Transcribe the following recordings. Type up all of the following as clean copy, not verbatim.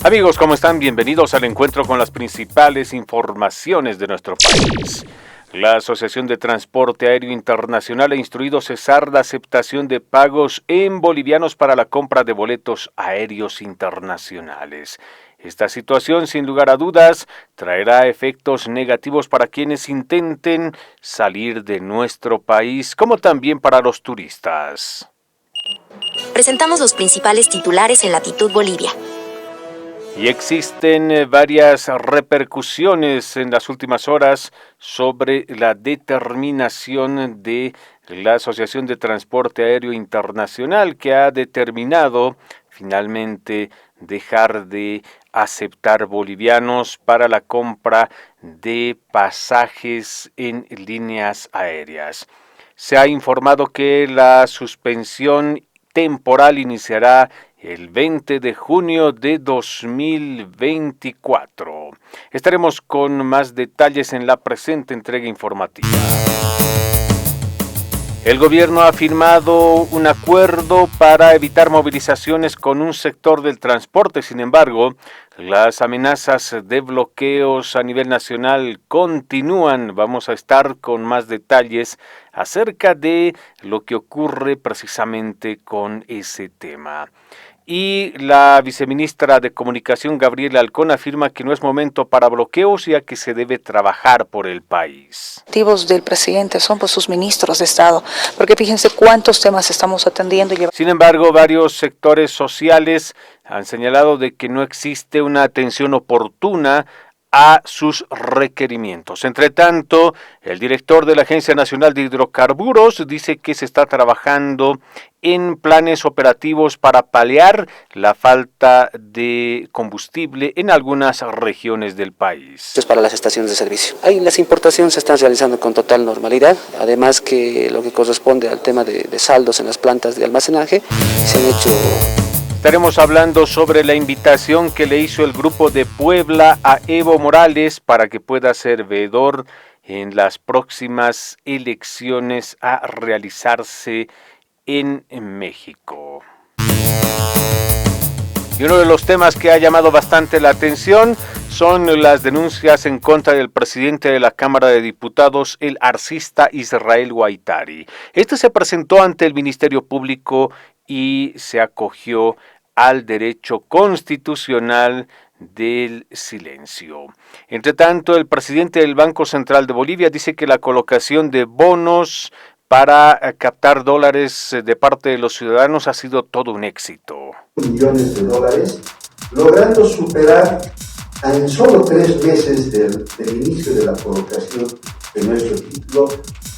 Amigos, ¿cómo están? Bienvenidos al encuentro con las principales informaciones de nuestro país. La Asociación de Transporte Aéreo Internacional ha instruido cesar la aceptación de pagos en bolivianos para la compra de boletos aéreos internacionales. Esta situación, sin lugar a dudas, traerá efectos negativos para quienes intenten salir de nuestro país, como también para los turistas. Presentamos los principales titulares en Latitud Bolivia. Y existen varias repercusiones en las últimas horas sobre la determinación de la Asociación de Transporte Aéreo Internacional, que ha determinado finalmente dejar de aceptar bolivianos para la compra de pasajes en líneas aéreas. Se ha informado que la suspensión temporal iniciará el 20 de junio de 2024. Estaremos con más detalles en la presente entrega informativa. El gobierno ha firmado un acuerdo para evitar movilizaciones con un sector del transporte. Sin embargo, las amenazas de bloqueos a nivel nacional continúan. Vamos a estar con más detalles acerca de lo que ocurre precisamente con ese tema. Y la viceministra de Comunicación, Gabriela Alcón, afirma que no es momento para bloqueos, ya que se debe trabajar por el país. Los objetivos del presidente son por sus ministros de Estado, porque fíjense cuántos temas estamos atendiendo. Sin embargo, varios sectores sociales han señalado de que no existe una atención oportuna a sus requerimientos. Entre tanto, el director de la Agencia Nacional de Hidrocarburos dice que se está trabajando en planes operativos para paliar la falta de combustible en algunas regiones del país. Es para las estaciones de servicio. Ahí las importaciones se están realizando con total normalidad, además que lo que corresponde al tema de saldos en las plantas de almacenaje se han hecho. Estaremos hablando sobre la invitación que le hizo el Grupo de Puebla a Evo Morales para que pueda ser veedor en las próximas elecciones a realizarse en México. Y uno de los temas que ha llamado bastante la atención son las denuncias en contra del presidente de la Cámara de Diputados, el arcista Israel Guaitari. Este se presentó ante el Ministerio Público y se acogió al derecho constitucional del silencio. Entre tanto, el presidente del Banco Central de Bolivia dice que la colocación de bonos para captar dólares de parte de los ciudadanos ha sido todo un éxito. Millones de dólares, logrando superar en solo 3 meses del inicio de la colocación de nuestro título,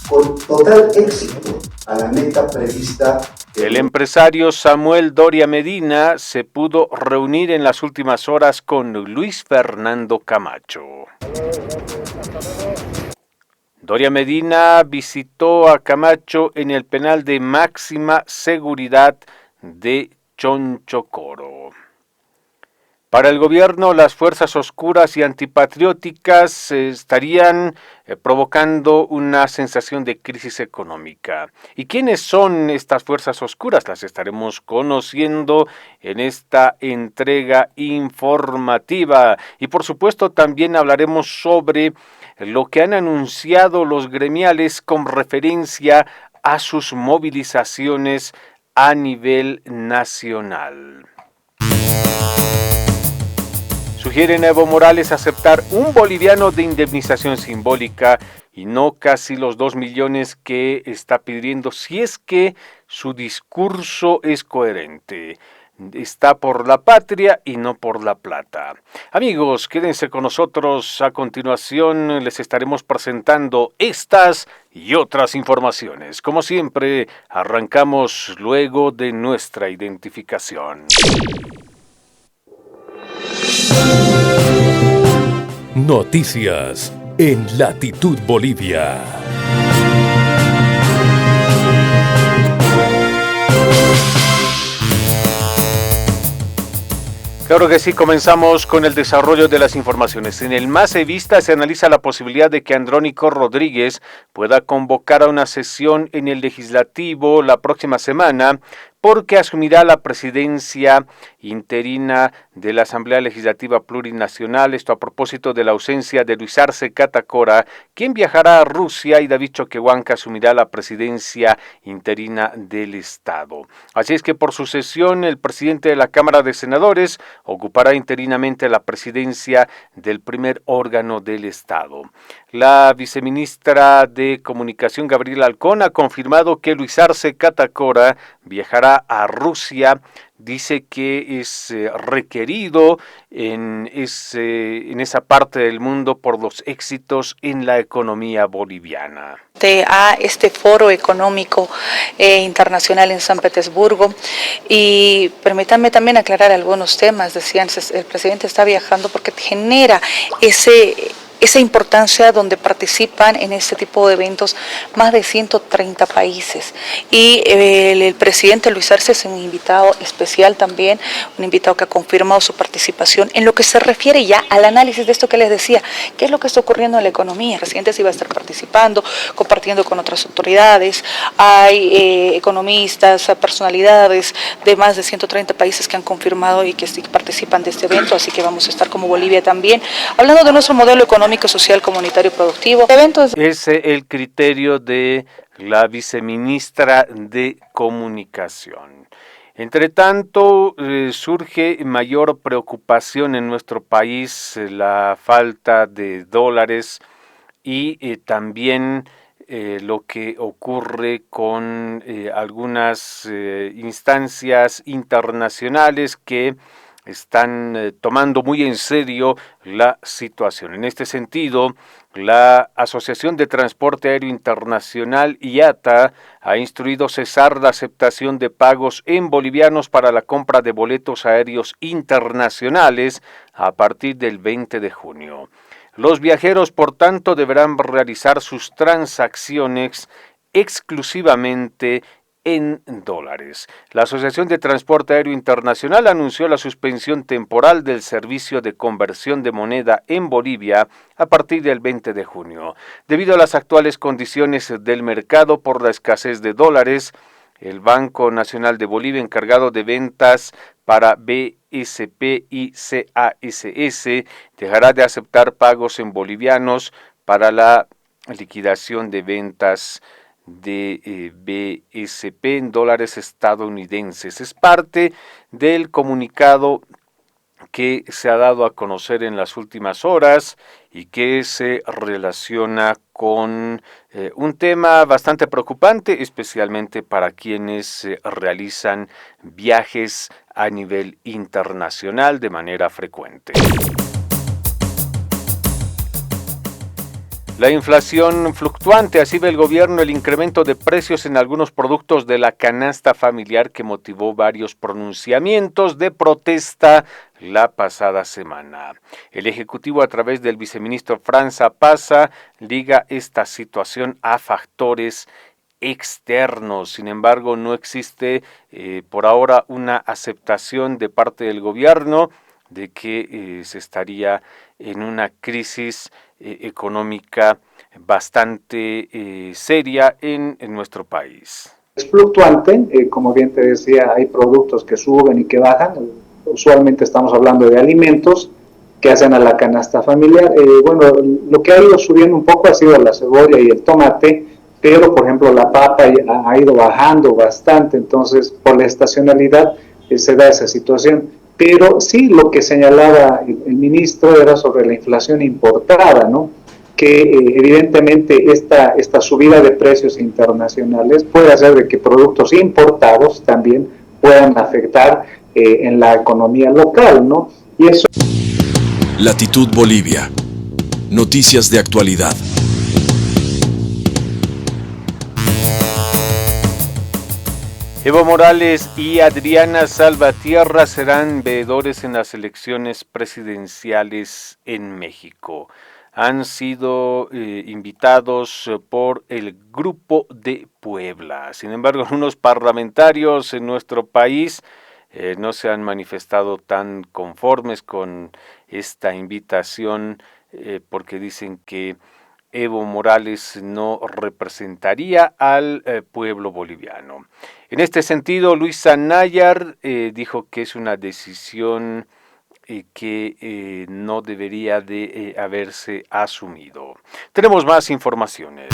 con total éxito a la meta prevista. El empresario Samuel Doria Medina se pudo reunir en las últimas horas con Luis Fernando Camacho. Doria Medina visitó a Camacho en el penal de máxima seguridad de Chonchocoro. Para el gobierno, las fuerzas oscuras y antipatrióticas estarían provocando una sensación de crisis económica. ¿Y quiénes son estas fuerzas oscuras? Las estaremos conociendo en esta entrega informativa. Y por supuesto también hablaremos sobre lo que han anunciado los gremiales con referencia a sus movilizaciones a nivel nacional. Sugieren a Evo Morales aceptar un boliviano de indemnización simbólica y no casi los 2 millones que está pidiendo, si es que su discurso es coherente. Está por la patria y no por la plata. Amigos, quédense con nosotros. A continuación les estaremos presentando estas y otras informaciones. Como siempre, arrancamos luego de nuestra identificación. Noticias en Latitud Bolivia. Claro que sí, comenzamos con el desarrollo de las informaciones. En el Más Evista se analiza la posibilidad de que Andrónico Rodríguez pueda convocar a una sesión en el Legislativo la próxima semana porque asumirá la presidencia interina de la Asamblea Legislativa Plurinacional, esto a propósito de la ausencia de Luis Arce Catacora, quien viajará a Rusia, y David Choquehuanca asumirá la presidencia interina del Estado. Así es que por sucesión, el presidente de la Cámara de Senadores ocupará interinamente la presidencia del primer órgano del Estado. La viceministra de Comunicación, Gabriela Alcón, ha confirmado que Luis Arce Catacora viajará a Rusia. Dice que es requerido en esa parte del mundo por los éxitos en la economía boliviana. A este foro económico internacional en San Petersburgo, y permítanme también aclarar algunos temas. Decían, el presidente está viajando porque genera esa importancia, donde participan en este tipo de eventos más de 130 países. Y el presidente Luis Arce es un invitado especial también, un invitado que ha confirmado su participación en lo que se refiere ya al análisis de esto que les decía, qué es lo que está ocurriendo en la economía. El presidente sí va a estar participando, compartiendo con otras autoridades. Hay economistas, personalidades de más de 130 países que han confirmado y que participan de este evento, así que vamos a estar como Bolivia también, hablando de nuestro modelo económico, social, comunitario y productivo. Es el criterio de la viceministra de Comunicación. Entre tanto, surge mayor preocupación en nuestro país, la falta de dólares y también lo que ocurre con algunas instancias internacionales que están tomando muy en serio la situación. En este sentido, la Asociación de Transporte Aéreo Internacional, IATA, ha instruido cesar la aceptación de pagos en bolivianos para la compra de boletos aéreos internacionales a partir del 20 de junio. Los viajeros, por tanto, deberán realizar sus transacciones exclusivamente en dólares. La Asociación de Transporte Aéreo Internacional anunció la suspensión temporal del servicio de conversión de moneda en Bolivia a partir del 20 de junio. Debido a las actuales condiciones del mercado por la escasez de dólares, el Banco Nacional de Bolivia, encargado de ventas para BSP y CASS, dejará de aceptar pagos en bolivianos para la liquidación de ventas de BSP en dólares estadounidenses. Es parte del comunicado que se ha dado a conocer en las últimas horas y que se relaciona con un tema bastante preocupante, especialmente para quienes realizan viajes a nivel internacional de manera frecuente. La inflación fluctuante, así ve el gobierno el incremento de precios en algunos productos de la canasta familiar, que motivó varios pronunciamientos de protesta la pasada semana. El Ejecutivo, a través del viceministro Franz Zapasa, liga esta situación a factores externos. Sin embargo, no existe por ahora una aceptación de parte del gobierno de que se estaría en una crisis económica bastante seria en nuestro país. Es fluctuante, como bien te decía, hay productos que suben y que bajan. Usualmente estamos hablando de alimentos que hacen a la canasta familiar. Bueno, lo que ha ido subiendo un poco ha sido la cebolla y el tomate, pero por ejemplo la papa ha ido bajando bastante, entonces por la estacionalidad se da esa situación. Pero sí, lo que señalaba el ministro era sobre la inflación importada, ¿no? Que evidentemente esta subida de precios internacionales puede hacer de que productos importados también puedan afectar en la economía local, ¿no? Y eso. Latitud Bolivia. Noticias de actualidad. Evo Morales y Adriana Salvatierra serán veedores en las elecciones presidenciales en México. Han sido invitados por el Grupo de Puebla. Sin embargo, algunos parlamentarios en nuestro país no se han manifestado tan conformes con esta invitación porque dicen que Evo Morales no representaría al pueblo boliviano. En este sentido, Luisa Nayar dijo que es una decisión que no debería de haberse asumido. Tenemos más informaciones.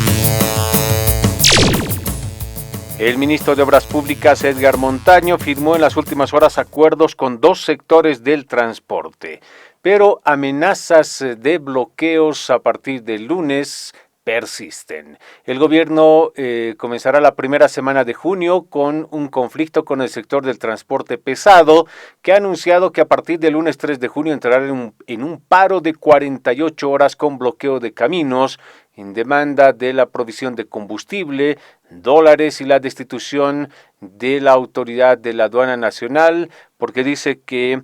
El ministro de Obras Públicas, Edgar Montaño, firmó en las últimas horas acuerdos con 2 sectores del transporte, pero amenazas de bloqueos a partir del lunes persisten. El gobierno comenzará la primera semana de junio con un conflicto con el sector del transporte pesado, que ha anunciado que a partir del lunes 3 de junio entrará en un paro de 48 horas con bloqueo de caminos, en demanda de la provisión de combustible, dólares y la destitución de la autoridad de la aduana nacional, porque dice que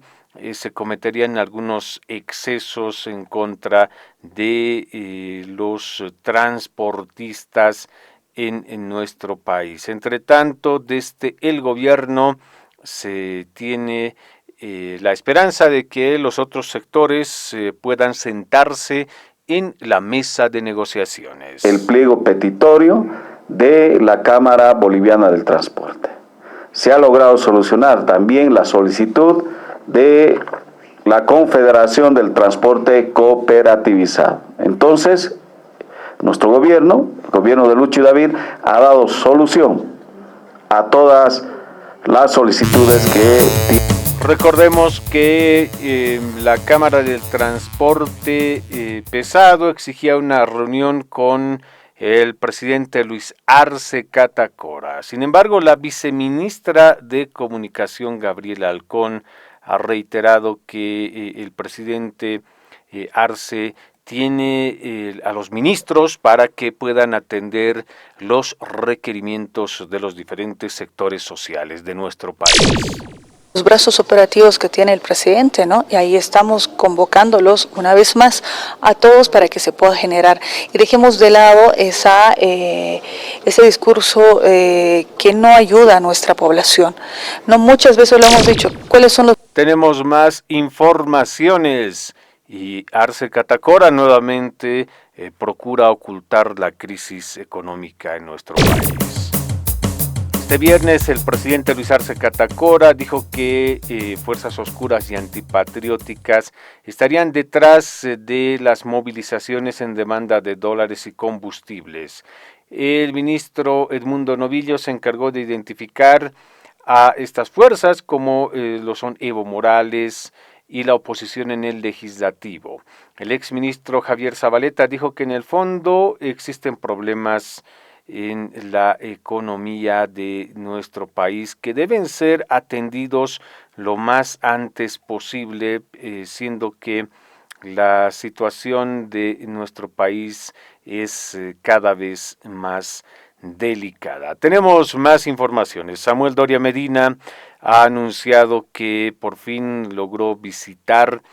se cometerían algunos excesos en contra de los transportistas en nuestro país. Entre tanto, desde el gobierno se tiene la esperanza de que los otros sectores puedan sentarse en la mesa de negociaciones. El pliego petitorio de la Cámara Boliviana del Transporte. Se ha logrado solucionar también la solicitud de la Confederación del Transporte Cooperativizado. Entonces, nuestro gobierno, el gobierno de Lucho y David, ha dado solución a todas las solicitudes que... Recordemos que la Cámara del Transporte Pesado exigía una reunión con el presidente Luis Arce Catacora. Sin embargo, la viceministra de Comunicación, Gabriela Alcón, ha reiterado que el presidente Arce tiene a los ministros para que puedan atender los requerimientos de los diferentes sectores sociales de nuestro país. Los brazos operativos que tiene el presidente, ¿no? Y ahí estamos convocándolos una vez más a todos para que se pueda generar. Y dejemos de lado ese discurso que no ayuda a nuestra población. No, muchas veces lo hemos dicho. ¿Cuáles son los? Tenemos más informaciones y Arce Catacora nuevamente procura ocultar la crisis económica en nuestro país. Este viernes el presidente Luis Arce Catacora dijo que fuerzas oscuras y antipatrióticas estarían detrás de las movilizaciones en demanda de dólares y combustibles. El ministro Edmundo Novillo se encargó de identificar a estas fuerzas como lo son Evo Morales y la oposición en el legislativo. El exministro Javier Zabaleta dijo que en el fondo existen problemas en la economía de nuestro país que deben ser atendidos lo más antes posible, siendo que la situación de nuestro país es cada vez más delicada. Tenemos más informaciones. Samuel Doria Medina ha anunciado que por fin logró visitar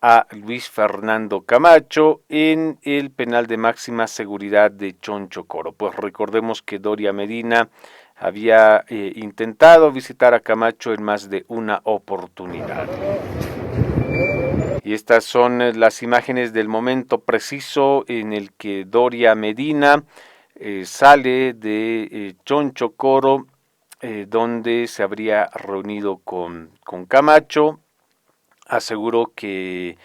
a Luis Fernando Camacho en el penal de máxima seguridad de Chonchocoro. Pues recordemos que Doria Medina había intentado visitar a Camacho en más de una oportunidad. Y estas son las imágenes del momento preciso en el que Doria Medina sale de Chonchocoro, donde se habría reunido con Camacho. Aseguró que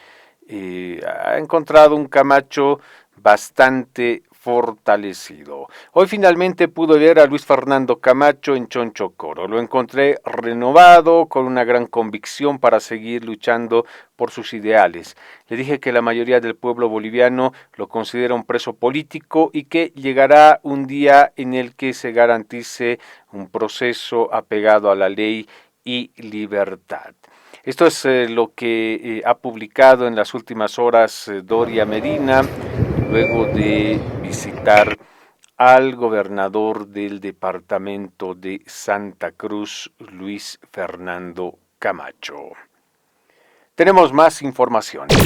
ha encontrado un Camacho bastante fortalecido. Hoy finalmente pude ver a Luis Fernando Camacho en Chonchocoro. Lo encontré renovado, con una gran convicción para seguir luchando por sus ideales. Le dije que la mayoría del pueblo boliviano lo considera un preso político y que llegará un día en el que se garantice un proceso apegado a la ley y libertad. Esto es lo que ha publicado en las últimas horas Doria Medina, luego de visitar al gobernador del departamento de Santa Cruz, Luis Fernando Camacho. Tenemos más informaciones.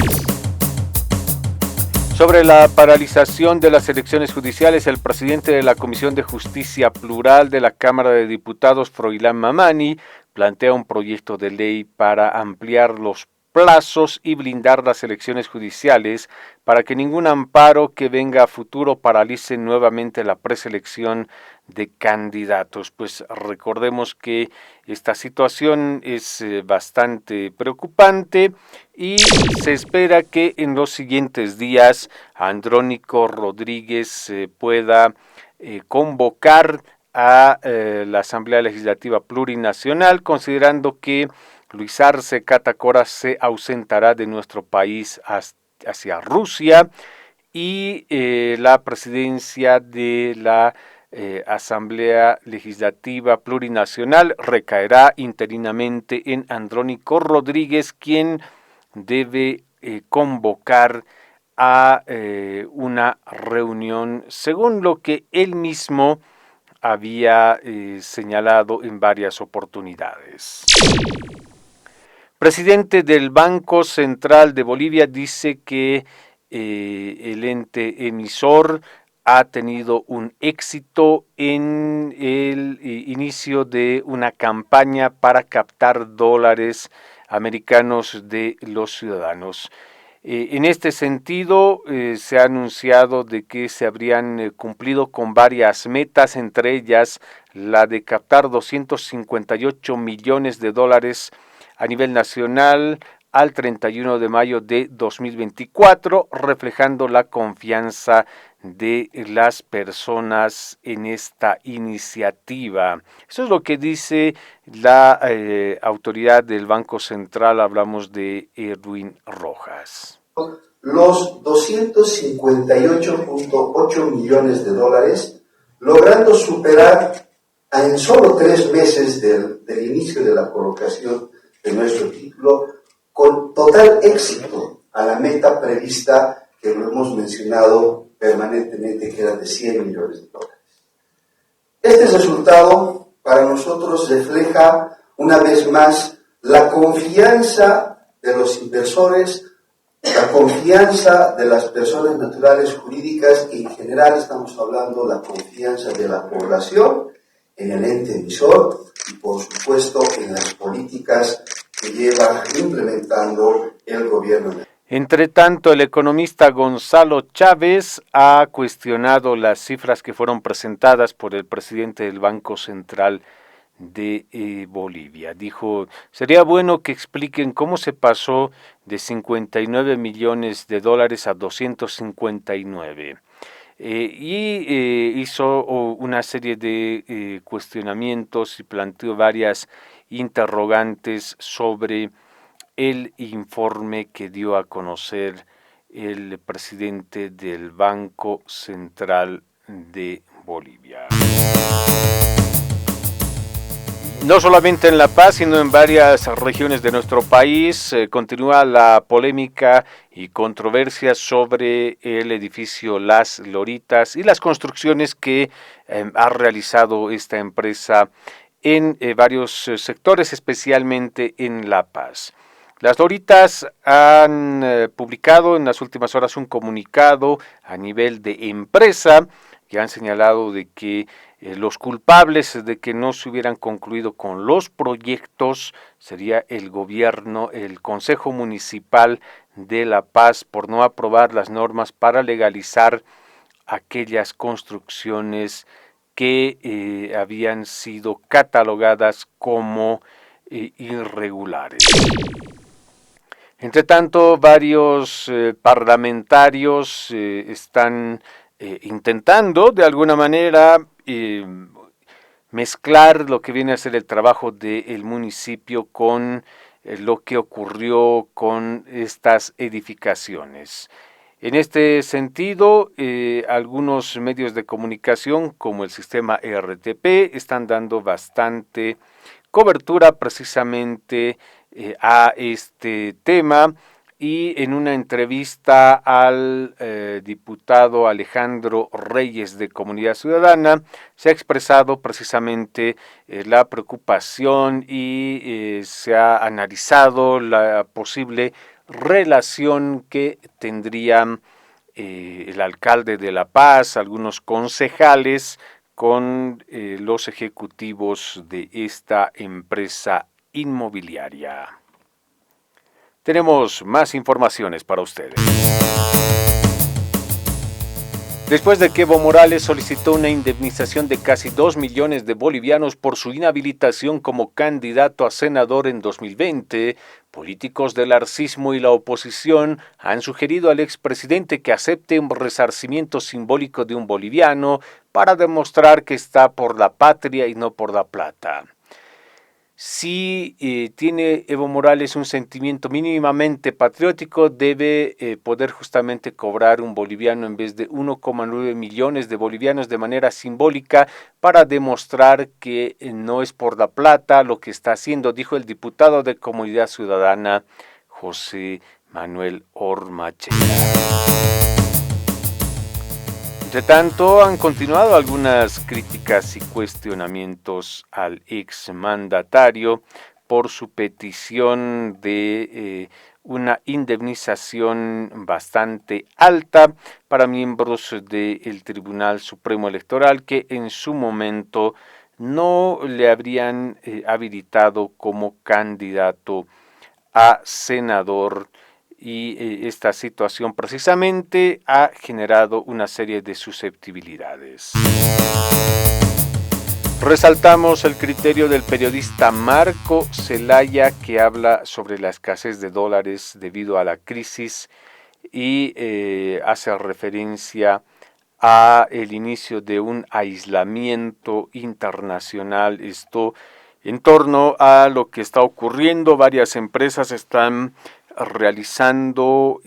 Sobre la paralización de las elecciones judiciales, el presidente de la Comisión de Justicia Plural de la Cámara de Diputados, Froilán Mamani, plantea un proyecto de ley para ampliar los plazos y blindar las elecciones judiciales para que ningún amparo que venga a futuro paralice nuevamente la preselección de candidatos. Pues recordemos que esta situación es bastante preocupante y se espera que en los siguientes días Andrónico Rodríguez pueda convocar a la Asamblea Legislativa Plurinacional, considerando que Luis Arce Catacora se ausentará de nuestro país hacia Rusia y la presidencia de la Asamblea Legislativa Plurinacional recaerá interinamente en Andrónico Rodríguez, quien debe convocar a una reunión, según lo que él mismo había señalado en varias oportunidades. Presidente del Banco Central de Bolivia dice que el ente emisor ha tenido un éxito en el inicio de una campaña para captar dólares americanos de los ciudadanos. En este sentido, se ha anunciado de que se habrían cumplido con varias metas, entre ellas la de captar 258 millones de dólares a nivel nacional al 31 de mayo de 2024, reflejando la confianza de las personas en esta iniciativa. Eso es lo que dice la autoridad del Banco Central, hablamos de Edwin Rojas. Los 258.8 millones de dólares, logrando superar en solo 3 meses del inicio de la colocación de nuestro título, con total éxito a la meta prevista que lo hemos mencionado permanentemente, que era de 100 millones de dólares. Este resultado para nosotros refleja una vez más la confianza de los inversores, la confianza de las personas naturales jurídicas y en general estamos hablando de la confianza de la población en el ente emisor y por supuesto en las políticas que lleva implementando el gobierno. Entre tanto, el economista Gonzalo Chávez ha cuestionado las cifras que fueron presentadas por el presidente del Banco Central de Bolivia. Dijo, sería bueno que expliquen cómo se pasó de 59 millones de dólares a 259. Hizo una serie de cuestionamientos y planteó varias interrogantes sobre el informe que dio a conocer el presidente del Banco Central de Bolivia. No solamente en La Paz, sino en varias regiones de nuestro país, continúa la polémica y controversia sobre el edificio Las Loritas y las construcciones que ha realizado esta empresa en varios sectores, especialmente en La Paz. Las Loritas han publicado en las últimas horas un comunicado a nivel de empresa que han señalado de que los culpables de que no se hubieran concluido con los proyectos sería el gobierno, el Consejo Municipal de La Paz, por no aprobar las normas para legalizar aquellas construcciones que habían sido catalogadas como irregulares. Entre tanto, varios parlamentarios están intentando de alguna manera mezclar lo que viene a ser el trabajo del municipio con lo que ocurrió con estas edificaciones. En este sentido, algunos medios de comunicación como el sistema RTP están dando bastante cobertura precisamente a este tema y en una entrevista al diputado Alejandro Reyes de Comunidad Ciudadana se ha expresado precisamente la preocupación y se ha analizado la posible relación que tendrían el alcalde de La Paz, algunos concejales con los ejecutivos de esta empresa inmobiliaria. Tenemos más informaciones para ustedes. Después de que Evo Morales solicitó una indemnización de casi 2 millones de bolivianos por su inhabilitación como candidato a senador en 2020, políticos del arcismo y la oposición han sugerido al expresidente que acepte un resarcimiento simbólico de un boliviano para demostrar que está por la patria y no por la plata. Si tiene Evo Morales un sentimiento mínimamente patriótico, debe poder justamente cobrar un boliviano en vez de 1,9 millones de bolivianos de manera simbólica para demostrar que no es por la plata lo que está haciendo, dijo el diputado de Comunidad Ciudadana José Manuel Ormachea. Entre tanto, han continuado algunas críticas y cuestionamientos al exmandatario por su petición de una indemnización bastante alta para miembros del Tribunal Supremo Electoral que en su momento no le habrían habilitado como candidato a senador. Y esta situación precisamente ha generado una serie de susceptibilidades. Resaltamos el criterio del periodista Marco Zelaya, que habla sobre la escasez de dólares debido a la crisis y hace referencia a el inicio de un aislamiento internacional. Esto en torno a lo que está ocurriendo. Varias empresas están realizando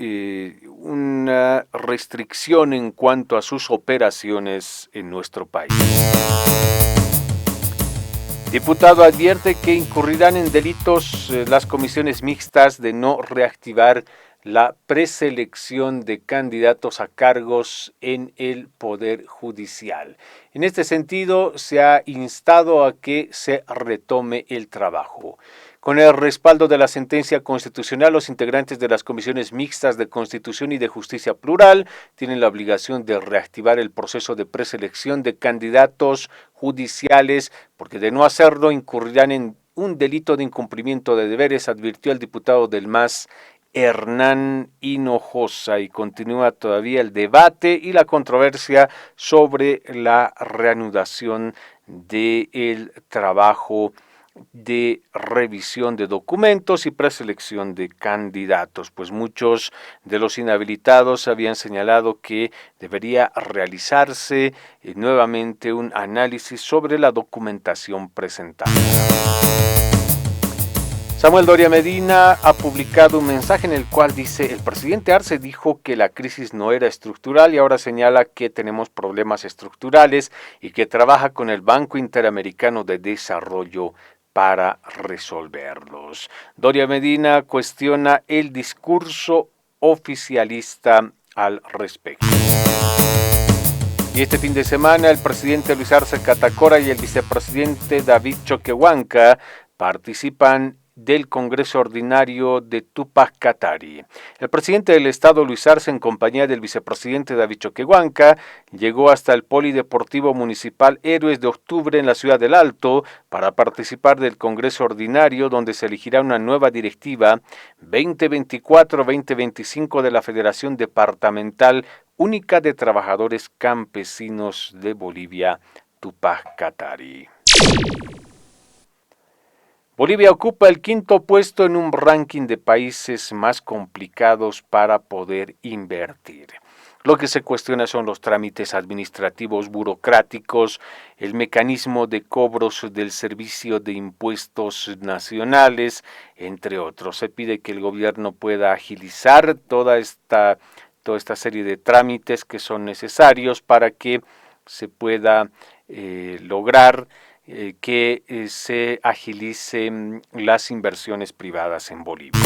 una restricción en cuanto a sus operaciones en nuestro país. Diputado advierte que incurrirán en delitos las comisiones mixtas de no reactivar la preselección de candidatos a cargos en el Poder Judicial. En este sentido, se ha instado a que se retome el trabajo. Con el respaldo de la sentencia constitucional, los integrantes de las comisiones mixtas de Constitución y de Justicia Plural tienen la obligación de reactivar el proceso de preselección de candidatos judiciales, porque de no hacerlo incurrirán en un delito de incumplimiento de deberes, advirtió el diputado del MAS, Hernán Hinojosa, y continúa todavía el debate y la controversia sobre la reanudación del trabajo de revisión de documentos y preselección de candidatos, pues muchos de los inhabilitados habían señalado que debería realizarse nuevamente un análisis sobre la documentación presentada. Samuel Doria Medina ha publicado un mensaje en el cual dice: el presidente Arce dijo que la crisis no era estructural y ahora señala que tenemos problemas estructurales y que trabaja con el Banco Interamericano de Desarrollo para resolverlos. Doria Medina cuestiona el discurso oficialista al respecto. Y este fin de semana el presidente Luis Arce Catacora y el vicepresidente David Choquehuanca participan del Congreso Ordinario de Tupac Katari. El presidente del Estado, Luis Arce, en compañía del vicepresidente David Choquehuanca, llegó hasta el Polideportivo Municipal Héroes de Octubre en la ciudad del Alto para participar del Congreso Ordinario, donde se elegirá una nueva directiva 2024-2025 de la Federación Departamental Única de Trabajadores Campesinos de Bolivia, Tupac Katari. Bolivia ocupa el 5º puesto en un ranking de países más complicados para poder invertir. Lo que se cuestiona son los trámites administrativos burocráticos, el mecanismo de cobros del Servicio de Impuestos Nacionales, entre otros. Se pide que el gobierno pueda agilizar toda esta serie de trámites que son necesarios para que se pueda lograr que se agilicen las inversiones privadas en Bolivia.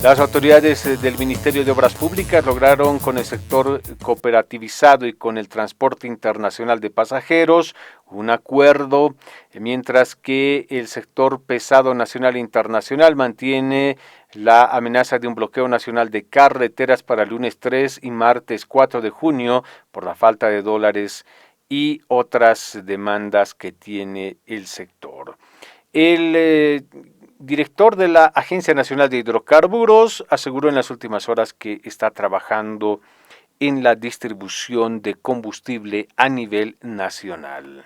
Las autoridades del Ministerio de Obras Públicas lograron con el sector cooperativizado y con el transporte internacional de pasajeros un acuerdo, mientras que el sector pesado nacional e internacional mantiene la amenaza de un bloqueo nacional de carreteras para el lunes 3 y martes 4 de junio por la falta de dólares y otras demandas que tiene el sector. El director de la Agencia Nacional de Hidrocarburos aseguró en las últimas horas que está trabajando en la distribución de combustible a nivel nacional.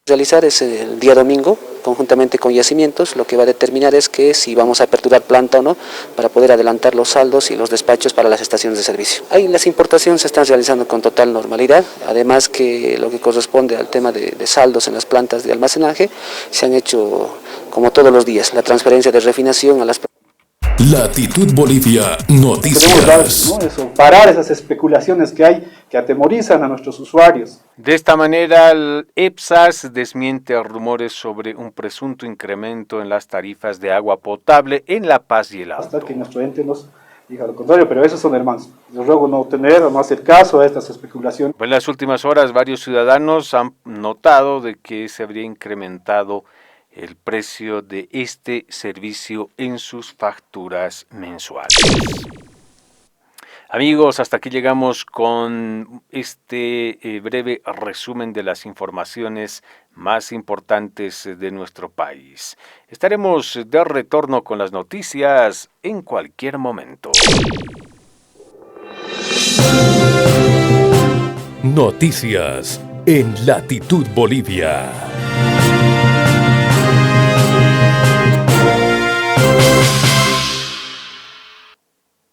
Realizar es el día domingo, conjuntamente con Yacimientos, lo que va a determinar es que si vamos a aperturar planta o no, para poder adelantar los saldos y los despachos para las estaciones de servicio. Ahí las importaciones se están realizando con total normalidad, además que lo que corresponde al tema de saldos en las plantas de almacenaje, se han hecho como todos los días, la transferencia de refinación a las Latitud Bolivia Noticias. Queremos dar, ¿no? Eso, parar esas especulaciones que hay que atemorizan a nuestros usuarios. De esta manera, el EPSAS desmiente rumores sobre un presunto incremento en las tarifas de agua potable en La Paz y el Alto. Hasta que nuestro ente nos diga lo contrario, pero esos son hermanos. Les ruego no hacer caso a estas especulaciones. En las últimas horas, varios ciudadanos han notado de que se habría incrementado el precio de este servicio en sus facturas mensuales. Amigos, hasta aquí llegamos con este breve resumen de las informaciones más importantes de nuestro país. Estaremos de retorno con las noticias en cualquier momento. Noticias en Latitud Bolivia.